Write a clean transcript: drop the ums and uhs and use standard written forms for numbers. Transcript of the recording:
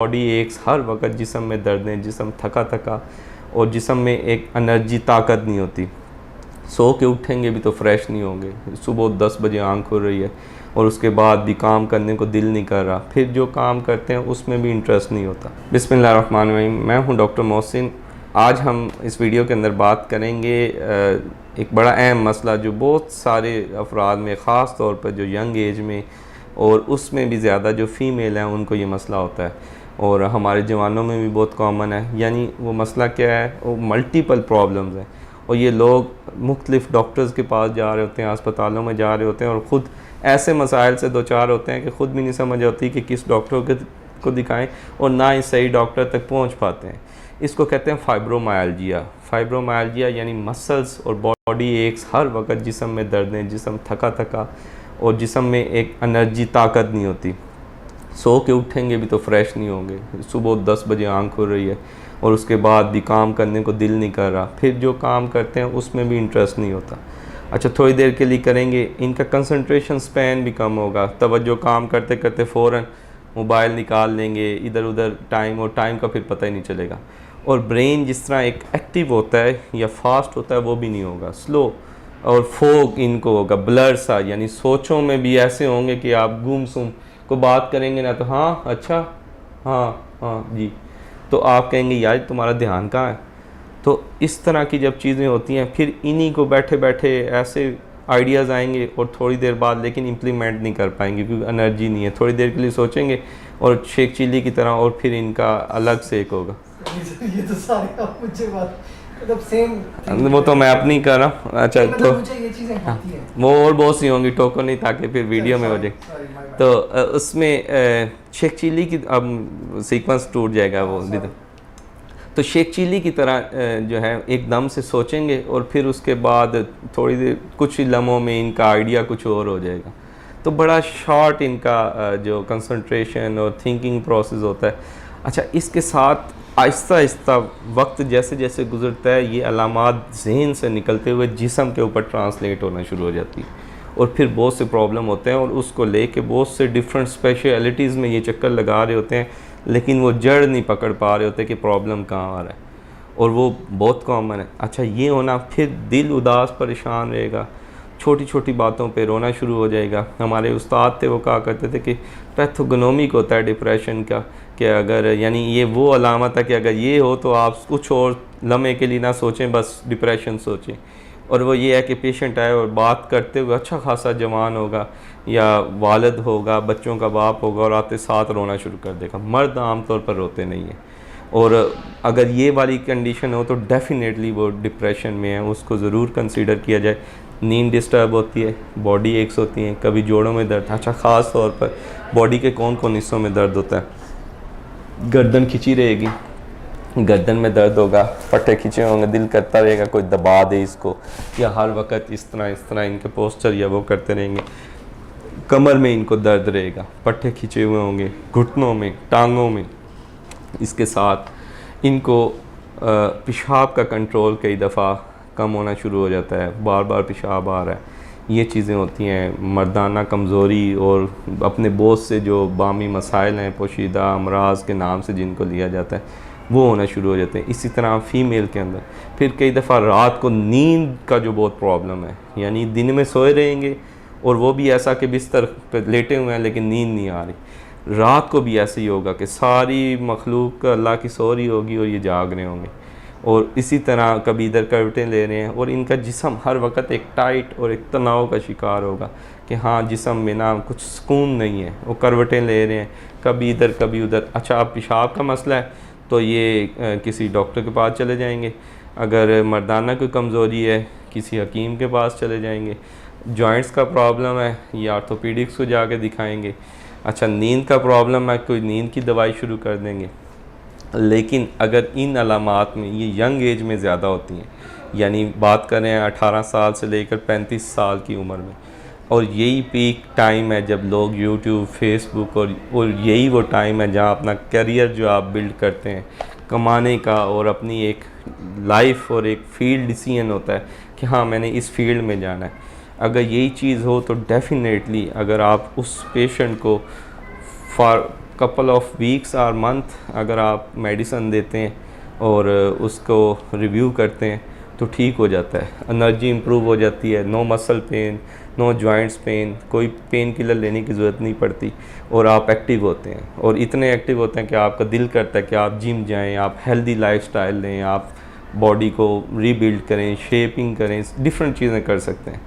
Body aches, हर वक्त जिस्म में दर्दें, जिस्म थका थका और जिस्म में एक एनर्जी, ताकत नहीं होती। सो के उठेंगे भी तो फ्रेश नहीं होंगे। सुबह 10 बजे आँख खुल रही है और उसके बाद भी काम करने को दिल नहीं कर रहा, फिर जो काम करते हैं उसमें भी इंटरेस्ट नहीं होता। बिस्मिल्लाहिर्रहमानिर्रहीम, मैं हूं डॉक्टर मोहसिन। आज हम इस वीडियो के अंदर बात करेंगे एक बड़ा अहम मसला जो बहुत सारे अफराद में, ख़ास तौर पर जो यंग एज में और उसमें भी ज़्यादा जो फ़ीमेल हैं उनको ये मसला होता है और हमारे जवानों में भी बहुत कॉमन है। यानी वो मसला क्या है, वो मल्टीपल प्रॉब्लम्स हैं और ये लोग मुख्तलिफ़ डॉक्टर्स के पास जा रहे होते हैं, अस्पतालों में जा रहे होते हैं और ख़ुद ऐसे मसाइल से दो चार होते हैं कि ख़ुद भी नहीं समझ आती कि किस डॉक्टर को दिखाएं और ना ही सही डॉक्टर तक पहुंच पाते हैं। इसको कहते हैं फाइब्रोमायल्जिया। फाइब्रोमायल्जिया यानी मसल्स और बॉडी एक्स, हर वक्त जिस्म में दर्दें, जिस्म थका थका और जिस्म में एक एनर्जी, ताकत नहीं होती। सो के उठेंगे भी तो फ्रेश नहीं होंगे। सुबह 10 बजे आँख खुल रही है और उसके बाद भी काम करने को दिल नहीं कर रहा, फिर जो काम करते हैं उसमें भी इंटरेस्ट नहीं होता। अच्छा, थोड़ी देर के लिए करेंगे, इनका कंसंट्रेशन स्पैन भी कम होगा, तवज्जो काम करते करते फ़ौरन मोबाइल निकाल लेंगे, इधर उधर टाइम का फिर पता ही नहीं चलेगा। और ब्रेन जिस तरह एक एक्टिव होता है या फास्ट होता है वो भी नहीं होगा, स्लो और फोग इनको होगा, ब्लर सा, यानी सोचों में भी ऐसे होंगे कि आप गुमसुम को बात करेंगे ना तो हाँ अच्छा, हाँ जी, तो आप कहेंगे यार तुम्हारा ध्यान कहाँ है। तो इस तरह की जब चीज़ें होती हैं फिर इन्हीं को बैठे बैठे ऐसे आइडियाज़ आएंगे और थोड़ी देर बाद लेकिन इम्प्लीमेंट नहीं कर पाएंगे क्योंकि एनर्जी नहीं है। थोड़ी देर के लिए सोचेंगे और शेख चिल्ली की तरह और फिर इनका अलग से एक होगा। ये तो सारे आप मुझे बात मतलब सेम, वो तो मैं अपनी कर रहा हूँ। अच्छा, तो मुझे ये चीज़ें होती हैं, वो और बहुत सी होंगी, टोको नहीं ताकि फिर वीडियो में हो जाए। तो उसमें शेख चिल्ली की अब सीक्वेंस टूट जाएगा वो। तो शेख चिल्ली की तरह जो है एकदम से सोचेंगे और फिर उसके बाद थोड़ी देर, कुछ ही लम्हों में इनका आइडिया कुछ और हो जाएगा। तो बड़ा शॉर्ट इनका जो कंसंट्रेशन और थिंकिंग प्रोसेस होता है। अच्छा, इसके साथ आहिस्ता आहिस्ता वक्त जैसे जैसे गुजरता है ये अलामात जहन से निकलते हुए जिस्म के ऊपर ट्रांसलेट होना शुरू हो जाती है और फिर बहुत से प्रॉब्लम होते हैं और उसको लेके बहुत से डिफरेंट स्पेशलिटीज़ में ये चक्कर लगा रहे होते हैं, लेकिन वो जड़ नहीं पकड़ पा रहे होते कि प्रॉब्लम कहाँ आ रहा है और वो बहुत कॉमन है। अच्छा, ये होना, फिर दिल उदास परेशान रहेगा, छोटी छोटी बातों पे रोना शुरू हो जाएगा। हमारे उस्ताद थे वो कहा करते थे कि पैथोगनोमिक होता है डिप्रेशन का, कि अगर यानी ये वो अलामत है कि अगर ये हो तो आप कुछ और लम्हे के लिए ना सोचें, बस डिप्रेशन सोचें। और वो ये है कि पेशेंट आए और बात करते हुए अच्छा खासा जवान होगा या वालिद होगा, बच्चों का बाप होगा और आते साथ रोना शुरू कर देगा। मर्द आमतौर पर रोते नहीं हैं और अगर ये वाली कंडीशन हो तो डेफिनेटली वो डिप्रेशन में है, उसको ज़रूर कंसीडर किया जाए। नींद डिस्टर्ब होती है, बॉडी एक्स होती हैं, कभी जोड़ों में दर्द। अच्छा, ख़ास तौर पर बॉडी के कौन कौन हिस्सों में दर्द होता है? गर्दन खिंची रहेगी, गर्दन में दर्द होगा, पट्टे खिंचे होंगे, दिल करता रहेगा कोई दबा दे इसको, या हर वक्त इस तरह इनके पोस्चर या वो करते रहेंगे। कमर में इनको दर्द रहेगा, पट्टे खिंचे हुए होंगे, घुटनों में, टांगों में। इसके साथ इनको पेशाब का कंट्रोल कई दफ़ा कम होना शुरू हो जाता है, बार बार पेशाब आ रहा है। ये चीज़ें होती हैं। मर्दाना कमज़ोरी और अपने बोझ से जो बामी मसाइल हैं, पोशीदा अमराज के नाम से जिनको लिया जाता है, वो होना शुरू हो जाते हैं। इसी तरह फ़ीमेल के अंदर फिर कई दफ़ा रात को नींद का जो बहुत प्रॉब्लम है, यानी दिन में सोए रहेंगे और वो भी ऐसा कि बिस्तर पर लेटे हुए हैं लेकिन नींद नहीं आ रही। रात को भी ऐसे ही होगा कि सारी मखलूक अल्लाह की सो रही होगी और ये जाग रहे होंगे और इसी तरह कभी इधर करवटें ले रहे हैं और इनका जिस्म हर वक्त एक टाइट और एक तनाव का शिकार होगा कि हाँ जिस्म में ना कुछ सुकून नहीं है, वो करवटें ले रहे हैं कभी इधर कभी उधर। अच्छा, अब पेशाब का मसला है तो ये किसी डॉक्टर के पास चले जाएंगे। अगर मर्दाना कोई कमज़ोरी है किसी हकीम के पास चले जाएंगे। जॉइंट्स का प्रॉब्लम है या ऑर्थोपीडिक्स को जाके दिखाएंगे। अच्छा, नींद का प्रॉब्लम है, कोई नींद की दवाई शुरू कर देंगे। लेकिन अगर इन अलामात में ये यंग एज में ज़्यादा होती हैं, यानी बात करें 18 साल से लेकर 35 साल की उम्र में, और यही पीक टाइम है जब लोग यूट्यूब, फेसबुक और यही वो टाइम है जहाँ अपना करियर जो आप बिल्ड करते हैं कमाने का और अपनी एक लाइफ और एक फील्ड डिसीजन होता है कि हाँ मैंने इस फील्ड में जाना है। अगर यही चीज़ हो तो डेफिनेटली अगर आप उस पेशेंट को कपल ऑफ वीक्स और मंथ अगर आप मेडिसन देते हैं और उसको रिव्यू करते हैं तो ठीक हो जाता है, एनर्जी इंप्रूव हो जाती है, no muscle pain, no joints pain, कोई पेन किलर लेने की ज़रूरत नहीं पड़ती और आप एक्टिव होते हैं। और इतने एक्टिव होते हैं कि आपका दिल करता है कि आप जिम जाएं, आप हेल्दी लाइफस्टाइल लें, आप बॉडी को रीबिल्ड करें, शेपिंग करें, डिफरेंट चीज़ें कर सकते हैं।